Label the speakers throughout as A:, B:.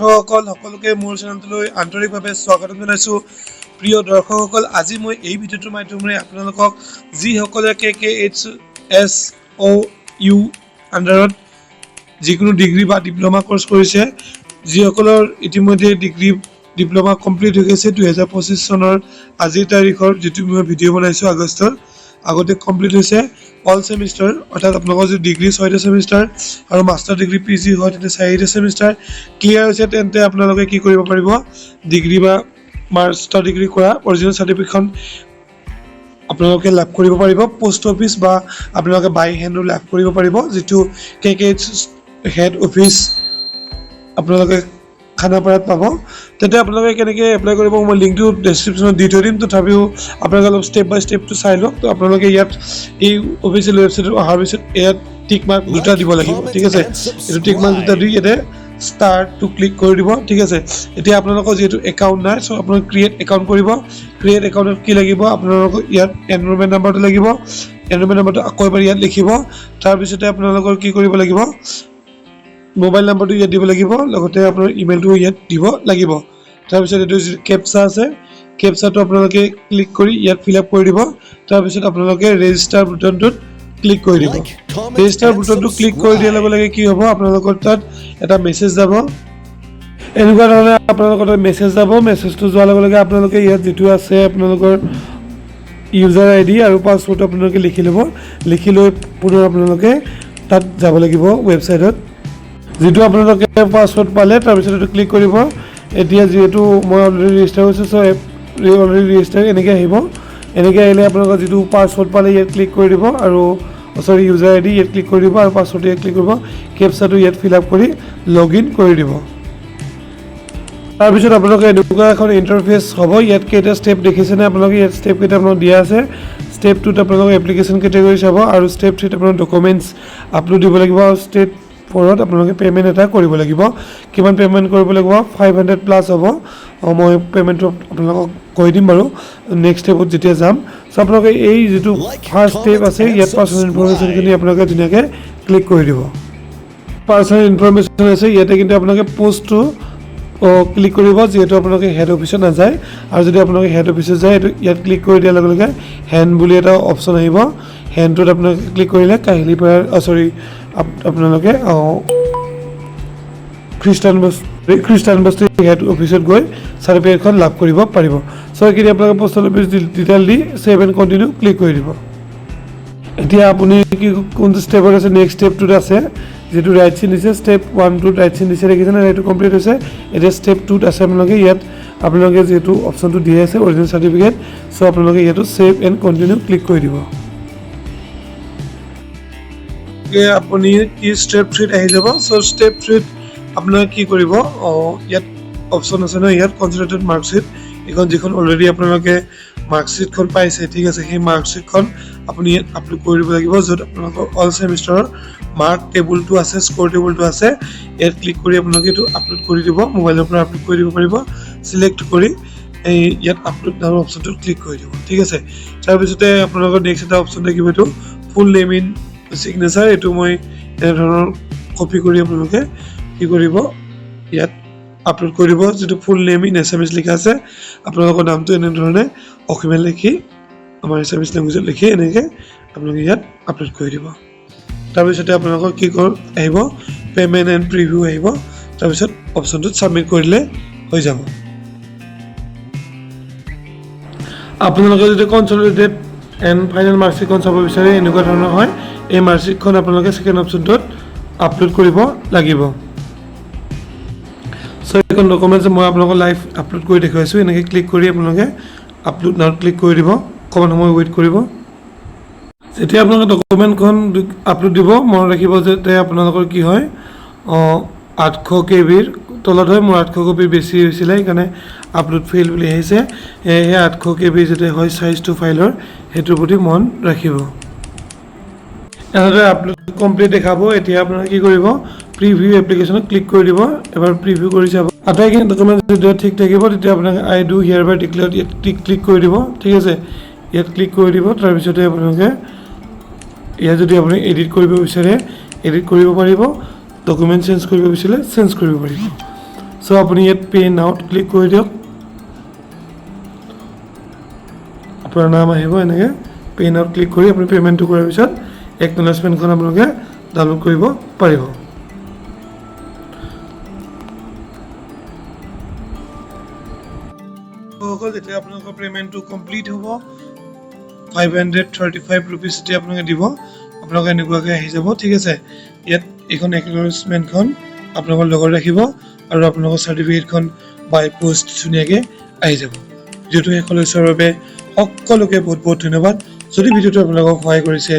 A: দৰ্শকসকল সকলোকে মোৰ চেনেলটোলৈ আন্তৰিকভাৱে স্বাগতম জনাইছোঁ। প্ৰিয় দৰ্শকসকল, আজি মই এই ভিডিঅ'টোৰ মাধ্যমেৰে আপোনালোকক যিসকলে Kkhsou আণ্ডাৰত যিকোনো ডিগ্ৰী বা ডিপ্ল'মা কোৰ্চ কৰিছে, যিসকলৰ ইতিমধ্যে ডিগ্ৰী ডিপ্ল'মা কমপ্লিট হৈ গৈছে 2025 চনৰ আজিৰ তাৰিখৰ যিটো মই ভিডিঅ' বনাইছোঁ আগষ্টৰ আগতে কমপ্লিট হৈছে অল সেমিষ্টাৰ, অৰ্থাৎ আপোনালোকৰ যদি ডিগ্ৰী 6টা সেমিষ্টাৰ আৰু মাষ্টাৰ ডিগ্ৰী PG হয় তেন্তে 4টা সেমিষ্টাৰ ক্লিয়াৰ হৈছে, তেন্তে আপোনালোকে কি কৰিব পাৰিব, ডিগ্ৰী বা মাষ্টাৰ ডিগ্ৰী কৰা অৰিজিনেল চাৰ্টিফিকেটখন আপোনালোকে লাভ কৰিব পাৰিব। পোষ্ট অফিচ বা আপোনালোকে বাই হেণ্ডো লাভ কৰিব পাৰিব, যিটো Kkhsou হেড অফিচ আপোনালোকে খানাপাৰাত পাব। তেন্তে আপোনালোকে কেনেকৈ এপ্লাই কৰিব মই লিংকটো ডেছক্ৰিপশ্যনত দি থৈ দিম। তথাপিও আপোনালোকে অলপ ষ্টেপ বাই ষ্টেপটো চাই লওক। তো আপোনালোকে ইয়াত এই অফিচিয়েল ৱেবছাইটত অহাৰ পিছত ইয়াত টিক মাৰ্ক দুটা দিব লাগিব, ঠিক আছে। এইটো টিক মাৰ্ক দুটা দি ইয়াতে ষ্টাৰ্টটো ক্লিক কৰি দিব, ঠিক আছে। এতিয়া আপোনালোকৰ যিহেতু একাউণ্ট নাই, চ' আপোনালোকে ক্ৰিয়েট একাউণ্ট কৰিব। ক্ৰিয়েট একাউণ্টত কি লাগিব, আপোনালোকৰ ইয়াত এনৰলমেণ্ট নাম্বাৰটো লাগিব। এনৰলমেণ্ট নাম্বাৰটো আকৌ এবাৰ ইয়াত লিখিব। তাৰপিছতে আপোনালোকৰ কি কৰিব লাগিব, মোবাইল নাম্বাৰটো ইয়াত দিব লাগিব, লগতে আপোনাৰ ইমেইলটো ইয়াত দিব লাগিব। তাৰপিছত এইটো কেপচা আছে, কেপচাটো আপোনালোকে ক্লিক কৰি ইয়াত ফিল আপ কৰি দিব। তাৰপিছত আপোনালোকে ৰেজিষ্টাৰ বুটানটোত ক্লিক কৰি দিব। ৰেজিষ্টাৰ বুটানটো ক্লিক কৰি দিয়াৰ লগে লগে কি হ'ব, আপোনালোকৰ তাত এটা মেছেজ যাব। এনেকুৱা ধৰণে আপোনালোকৰ তাত মেছেজ যাব। মেছেজটো যোৱাৰ লগে লগে আপোনালোকে ইয়াত যিটো আছে আপোনালোকৰ ইউজাৰ ID আৰু পাছৱৰ্ডটো আপোনালোকে লিখি ল'ব। লিখি লৈ পুনৰ আপোনালোকে তাত যাব লাগিব ৱেবছাইটত। যিটো আপোনালোকে পাছৱৰ্ড পালে তাৰপিছত এইটো ক্লিক কৰিব। এতিয়া যিহেতু মই অলৰেডি ৰেজিষ্টাৰ হৈছোঁ, চ' অলৰেডি ৰেজিষ্টাৰ এনেকৈ আহিব। এনেকৈ আহিলে আপোনালোকৰ যিটো পাছৱৰ্ড পালে ইয়াত ক্লিক কৰি দিব, আৰু ইউজাৰ ID ইয়াত ক্লিক কৰি দিব আৰু পাছৱৰ্ডটো ইয়াত ক্লিক কৰিব। কেপচাটো ইয়াত ফিল আপ কৰি লগ ইন কৰি দিব। তাৰপিছত আপোনালোকে এনেকুৱা এখন ইণ্টাৰফেচ হ'ব। ইয়াত কেইটা ষ্টেপ দেখিছেনে আপোনালোকে, ইয়াত ষ্টেপ কেইটা আপোনালোক দিয়া আছে। ষ্টেপ 2ত আপোনালোকে এপ্লিকেশ্যন কেটেগৰী চাব, আৰু ষ্টেপ 3ত আপোনালোকে ডকুমেণ্টছ আপলোড দিব লাগিব, আৰু ষ্টেপ 4ত আপোনালোকে পে'মেণ্ট এটা কৰিব লাগিব। কিমান পে'মেণ্ট কৰিব লাগিব, 500+ হ'ব। মই পে'মেণ্টটো আপোনালোকক কৈ দিম বাৰু নেক্সট ষ্টেপত যেতিয়া যাম। চ' আপোনালোকে এই যিটো ফাৰ্ষ্ট ষ্টেপ আছে ইয়াত পাৰ্চনেল ইনফৰমেশ্যনখিনি আপোনালোকে ধুনীয়াকৈ ক্লিক কৰি দিব। পাৰ্চনেল ইনফৰমেশ্যন আছে ইয়াতে, কিন্তু আপোনালোকে পষ্টটো ক্লিক কৰিব, যিহেতু আপোনালোকে হেড অফিচত নাযায়। আৰু যদি আপোনালোকে হেড অফিচত যায়, এইটো ইয়াত ক্লিক কৰি দিয়াৰ লগে লগে হেণ্ড বুলি এটা অপশ্যন আহিব। হেণ্ডটোত আপোনালোকে ক্লিক কৰিলে কাহিলীপাৰা আপোনালোকে খ্ৰীষ্টান বস্তি হেড অফিচত গৈ চাৰ্টিফিকেটখন লাভ কৰিব পাৰিব। চ' এইখিনি আপোনালোকে postal office detail the save and continue click কৰি দিব। এতিয়া আপুনি কি কোনটো ষ্টেপত আছে, নেক্সট ষ্টেপটোত আছে, যিটো ৰাইট চিন দিছে ষ্টেপ 1 2 ৰাইট চিন দিছে দেখিছেনে, এইটো কমপ্লিট হৈছে। এতিয়া ষ্টেপ 2ত আছে আপোনালোকে, ইয়াত আপোনালোকে যিহেতু অপশ্যনটো দি আছে অৰিজিনেল চাৰ্টিফিকেট, চ' আপোনালোকে ইয়াতো ছেভ এণ্ড কণ্টিনিউ ক্লিক কৰি দিব। আপুনি কি ষ্টেপ 3ত আহি যাব। চ' ষ্টেপ 3ত আপোনালোকে কি কৰিব, ইয়াত অপশ্যন আছে ন, ইয়াত কনচিডাৰেটেড মাৰ্কশ্বিট, এইখন যিখন অলৰেডি আপোনালোকে মাৰ্কশ্বিটখন পাইছে, ঠিক আছে। সেই মাৰ্কশ্বিটখন আপুনি ইয়াত আপলোড কৰি দিব লাগিব, য'ত আপোনালোকৰ অল ছেমিষ্টাৰৰ মাৰ্ক টেবুলটো আছে, স্ক'ৰ টেবুলটো আছে। ইয়াত ক্লিক কৰি আপোনালোকে এইটো আপলোড কৰি দিব, মোবাইলৰ পৰা আপলোড কৰি দিব পাৰিব। চিলেক্ট কৰি ইয়াত আপলোড নামৰ অপশ্যনটোত ক্লিক কৰি দিব, ঠিক আছে। তাৰপিছতে আপোনালোকৰ নেক্সট এটা অপশ্যন থাকিব, এইটো ফুল নেম ইন ছিগনেচাৰ। এইটো মই এনেধৰণৰ কপি কৰি আপোনালোকে কি কৰিব, ইয়াত আপলোড কৰি দিব। যিটো ফুল নেম ইন এছামিছ লিখা আছে, আপোনালোকৰ নামটো এনেধৰণে অসমীয়াত লিখি আমাৰ এছামিছ লেংগুৱেজত লিখি এনেকৈ আপোনালোকে ইয়াত আপলোড কৰি দিব। তাৰপিছতে আপোনালোকৰ কি আহিব, পে'মেণ্ট এণ্ড প্ৰিভিউ আহিব। তাৰপিছত অপশ্যনটোত ছাবমিট কৰিলে হৈ যাব। আপোনালোকে যদি কনচলিডেটেড এণ্ড ফাইনেল মাৰ্কশ্বিটখন চাব বিচাৰে, এনেকুৱা ধৰণৰ হয়। এই মাৰ্কশ্বিটখন আপোনালোকে ছেকেণ্ড অপশ্যনটোত আপলোড কৰিব লাগিব। চ' এইখন ডকুমেণ্টছ মই আপোনালোকৰ লাইভ আপলোড কৰি দেখুৱাইছোঁ। এনেকৈ ক্লিক কৰি আপোনালোকে আপলোড নাও ক্লিক কৰি দিব, অকণমান সময় ৱেইট কৰিব। যেতিয়া আপোনালোকে ডকুমেণ্টখন আপলোড দিব, মনত ৰাখিব যাতে আপোনালোকৰ কি হয়, 800 KBৰ তলত হয়। মোৰ 800 KB বেছি হৈছিলে, সেইকাৰণে আপলোড ফেইল বুলি আহিছে। সেয়েহে 800 KB যাতে হয় চাইজটো ফাইলৰ, সেইটোৰ প্ৰতি মন ৰাখিব। এনেদৰে আপলোড কমপ্লিট দেখাব। এতিয়া আপোনালোকে কি কৰিব, প্ৰিভিউ এপ্লিকেশ্যনত ক্লিক কৰি দিব, এবাৰ প্ৰিভিউ কৰি চাব। আটাইখিনি ডকুমেণ্ট যেতিয়া ঠিক থাকিব, তেতিয়া আপোনালোকে আই ডু হিয়াৰ বাই ডিক্লেয়াৰ ইয়াত ক্লিক কৰি দিব, ঠিক আছে। ইয়াত ক্লিক কৰি দিব। তাৰপিছতে আপোনালোকে ইয়াত যদি আপুনি এডিট কৰিব বিচাৰে এডিট কৰিব পাৰিব, ডকুমেণ্ট চেঞ্জ কৰিব বিচাৰিলে চেঞ্জ কৰিব পাৰিব। সো আপুনি ইয়াত পে নাওত ক্লিক কৰি দিয়ক আপোনাৰ নাম আহিব এনেকৈ পে নাওত ক্লিক কৰি আপুনি পে'মেণ্টটো কৰাৰ পিছত একনলেজমেণ্টখন আপোনালোকে ডাউনলোড কৰিব পাৰিব যেতিয়া আপোনালোকৰ পে'মেণ্টটো কমপ্লিট হ'ব 535 rupees যেতিয়া আপোনালোকে দিব আপোনালোকে এনেকুৱাকৈ আহি যাব ঠিক আছে ইয়াত এইখন একনলেজমেণ্টখন আপোনালোকৰ লগত ৰাখিব আৰু আপোনালোকৰ চাৰ্টিফিকেটখন বাই পোষ্ট ধুনীয়াকৈ আহি যাব ভিডিঅ'টো শেষলৈ চোৱাৰ বাবে সকলোকে বহুত বহুত ধন্যবাদ যদি ভিডিঅ'টো আপোনালোকক সহায় কৰিছে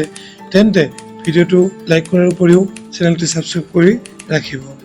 A: তেন্তে ভিডিঅ'টো লাইক কৰাৰ উপৰিও চেনেলটো ছাবস্ক্ৰাইব কৰি ৰাখিব